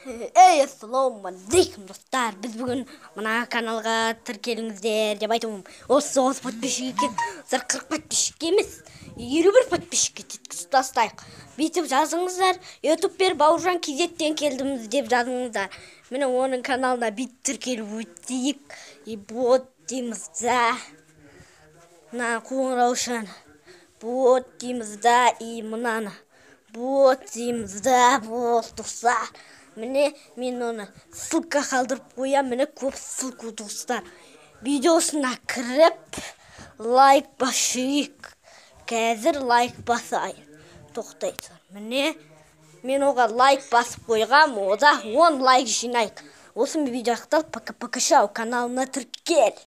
Ассалаумағалейкум достар. Біз бүгін мына каналға тіркеліңіздер деп айтамын. Осы 9 подписчикке 40 подписчикке емес, 51 подписчикке жеткізіп тастайық. Бүйтіп жазыңыздар. YouTube-пен Бауыржан Кезеттен келдіміз деп жазыңыздар. Міне оның каналына бүйтіп тіркеліп өтейік. Вот дейміз да. Мына қоңыраушан. Вот дейміз да. И мынаны. Вот дейміз да. Вот достар. Міне мен оны ссылка қалдырып қоям. Міне көп ссылка достар. Видеосына кіріп лайк басайық. Қазір лайк басайық. Тоқтайды. Міне мен оған лайк басып қойғам. Ода 10 лайк жинайық. Осы видео аяқталды. Пока-пока. Каналына тіркел.